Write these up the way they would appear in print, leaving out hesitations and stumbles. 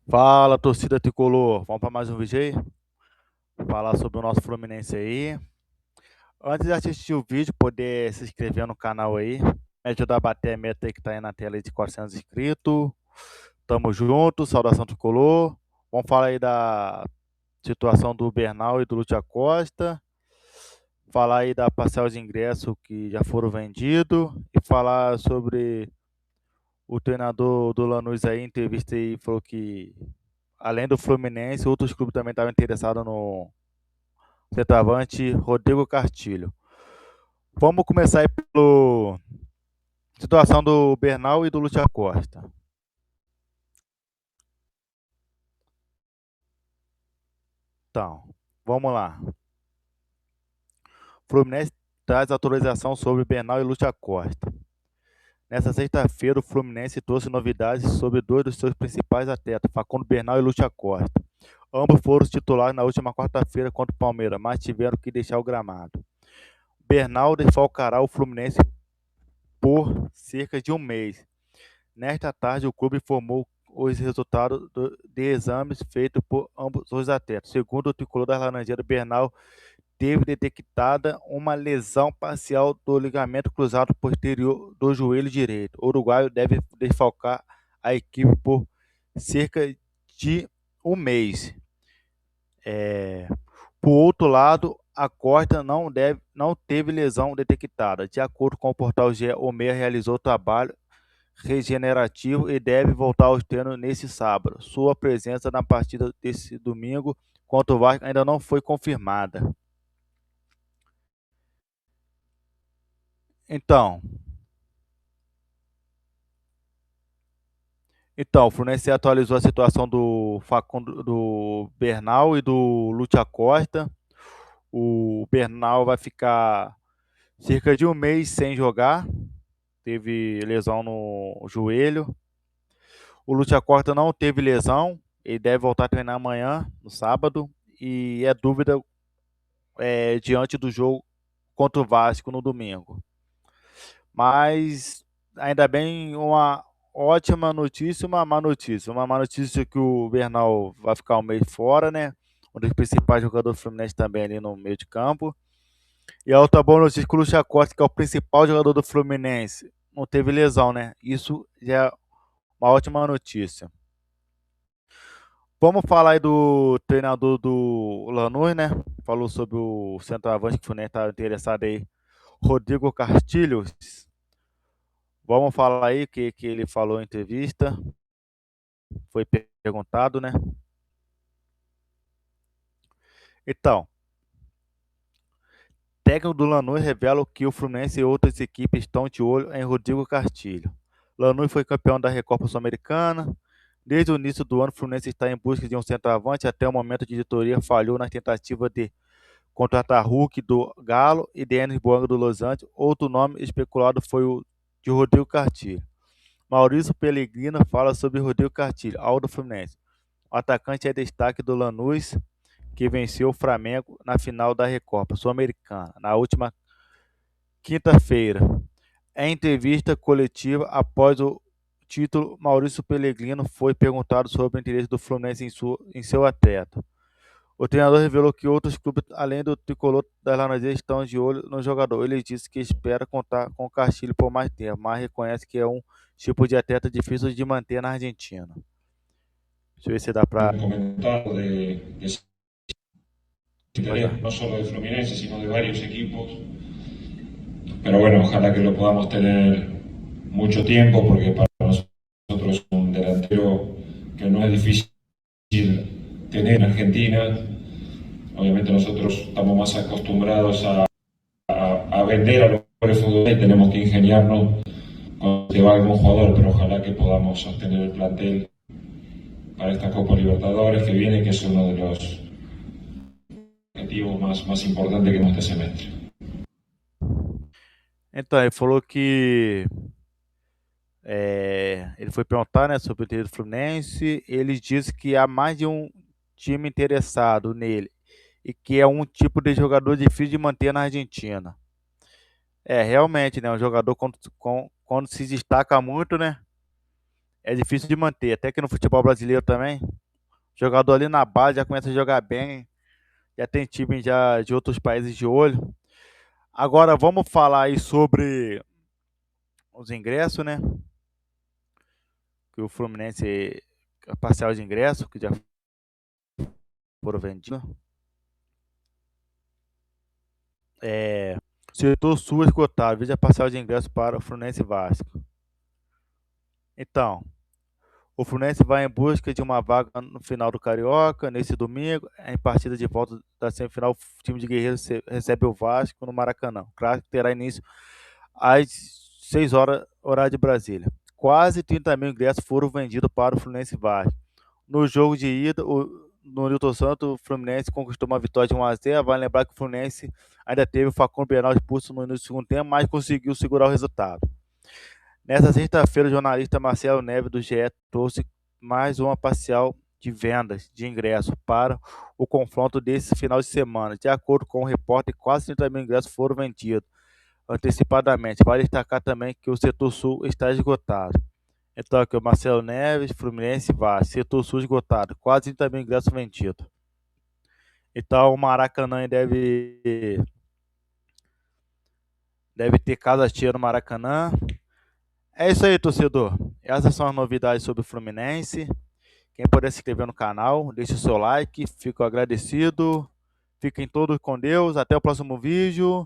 Fala, torcida tricolor. Vamos para mais um vídeo aí? Falar sobre o nosso Fluminense aí. Antes de assistir o vídeo, poder se inscrever no canal aí. Me ajudar a bater a meta aí que tá aí na tela aí de 400 inscritos. Tamo junto, saudação tricolor. Vamos falar aí da situação do Bernal e do Lúcio Acosta. Falar aí da parcela de ingresso que já foram vendidos. E falar sobre o treinador do Lanús aí, em entrevista aí, falou que além do Fluminense, outros clubes também estavam interessados no centroavante Rodrigo Castilho. Vamos começar aí pela situação do Bernal e do Lúcio Acosta. Então, vamos lá. O Fluminense traz atualização sobre Bernal e Lúcio Acosta. Nessa sexta-feira, o Fluminense trouxe novidades sobre dois dos seus principais atletas, Facundo Bernal e Lúcio Acosta. Ambos foram titulares na última quarta-feira contra o Palmeiras, mas tiveram que deixar o gramado. Bernal desfalcará o Fluminense por cerca de um mês. Nesta tarde, o clube informou os resultados de exames feitos por ambos os atletas. Segundo o tricolor da Laranjeira, Bernal teve detectada uma lesão parcial do ligamento cruzado posterior do joelho direito. O uruguaio deve desfalcar a equipe por cerca de um mês. Por outro lado, a Costa não teve lesão detectada. De acordo com o portal GE, o meia realizou trabalho regenerativo e deve voltar aos treinos nesse sábado. Sua presença na partida desse domingo contra o Vasco ainda não foi confirmada. Então, o Fluminense atualizou a situação do Facundo, do Bernal e do Lúcio Acosta. O Bernal vai ficar cerca de um mês sem jogar. Teve lesão no joelho. O Lúcio Acosta não teve lesão. Ele deve voltar a treinar amanhã, no sábado. E é dúvida diante do jogo contra o Vasco no domingo. Mas ainda bem uma ótima notícia e uma má notícia. Uma má notícia é que o Bernal vai ficar um mês fora, né? Um dos principais jogadores do Fluminense também ali no meio de campo. E a outra boa notícia é que o Lucha Costa, que é o principal jogador do Fluminense, não teve lesão, né? Isso já é uma ótima notícia. Vamos falar aí do treinador do Lanús, né? Falou sobre o centroavante que o Fluminense estava interessado aí, Rodrigo Castilho. Vamos falar aí o que ele falou em entrevista. Foi perguntado, né? Então, técnico do Lanús revela que o Fluminense e outras equipes estão de olho em Rodrigo Castilho. Lanús foi campeão da Recopa Sul-Americana. Desde o início do ano, o Fluminense está em busca de um centroavante. Até o momento, a diretoria falhou na tentativa de contratar Hulk do Galo e Denis Boanga do Los Angeles. Outro nome especulado foi o de Rodrigo Castilho. Maurício Pellegrino fala sobre Rodrigo Castilho, ao do Fluminense. O atacante é destaque do Lanús, que venceu o Flamengo na final da Recopa Sul-Americana, na última quinta-feira. Em entrevista coletiva após o título, Maurício Pellegrino foi perguntado sobre o interesse do Fluminense em seu atleta. O treinador revelou que outros clubes, além do tricolor das Laranjeiras, estão de olho no jogador. Ele disse que espera contar com o Castilho por mais tempo, mas reconhece que é um tipo de atleta difícil de manter na Argentina. Deixa eu ver se dá para. Comentado de ese interés, no solo de Fluminense, sino de varios equipos. Pero bueno, ojalá que lo podamos tener mucho tiempo, porque para nosotros es un delantero que no es difícil tener en Argentina. Obviamente nosotros estamos más acostumbrados a vender a los mejores futbolistas y tenemos que ingeniarnos cuando se va algún jugador, pero ojalá que podamos sostener el plantel para esta Copa Libertadores que viene, que es uno de los objetivos más importantes que tenemos este semestre. Então, ele falou que ele foi perguntar, né, sobre o interesse do Fluminense. Ele disse que há mais de um time interessado nele e que é um tipo de jogador difícil de manter na Argentina. Realmente, né, um jogador quando se destaca muito, né, é difícil de manter. Até que no futebol brasileiro também, jogador ali na base já começa a jogar bem, já tem time já de outros países de olho. Agora vamos falar aí sobre os ingressos, né? Que o Fluminense, a parcial de ingresso, que já foram vendidos. Setor Sul esgotado, veja a parcial de ingresso para o Fluminense e Vasco. Então, o Fluminense vai em busca de uma vaga no final do Carioca, nesse domingo, em partida de volta da semifinal, o time de Guerreiros recebe o Vasco no Maracanã. Claro que terá início às 6 horas, horário de Brasília. Quase 30 mil ingressos foram vendidos para o Fluminense e Vasco. No jogo de ida, no Newton Santos, o Fluminense conquistou uma vitória de 1 a 0. Vale lembrar que o Fluminense ainda teve o Facundo Bernal expulso no início do segundo tempo, mas conseguiu segurar o resultado. Nessa sexta-feira, o jornalista Marcelo Neves do GE trouxe mais uma parcial de vendas de ingressos para o confronto desse final de semana. De acordo com o repórter, quase 30 mil ingressos foram vendidos antecipadamente. Vale destacar também que o setor sul está esgotado. Então, aqui o Marcelo Neves, Fluminense, Vasco, setor sul esgotado, quase 30 mil ingressos vendidos. Então, o Maracanã deve ter casa cheia no Maracanã. É isso aí, torcedor. Essas são as novidades sobre o Fluminense. Quem puder se inscrever no canal, deixe o seu like. Fico agradecido. Fiquem todos com Deus. Até o próximo vídeo.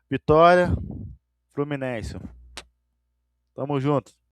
Vitória, Fluminense. Tamo junto.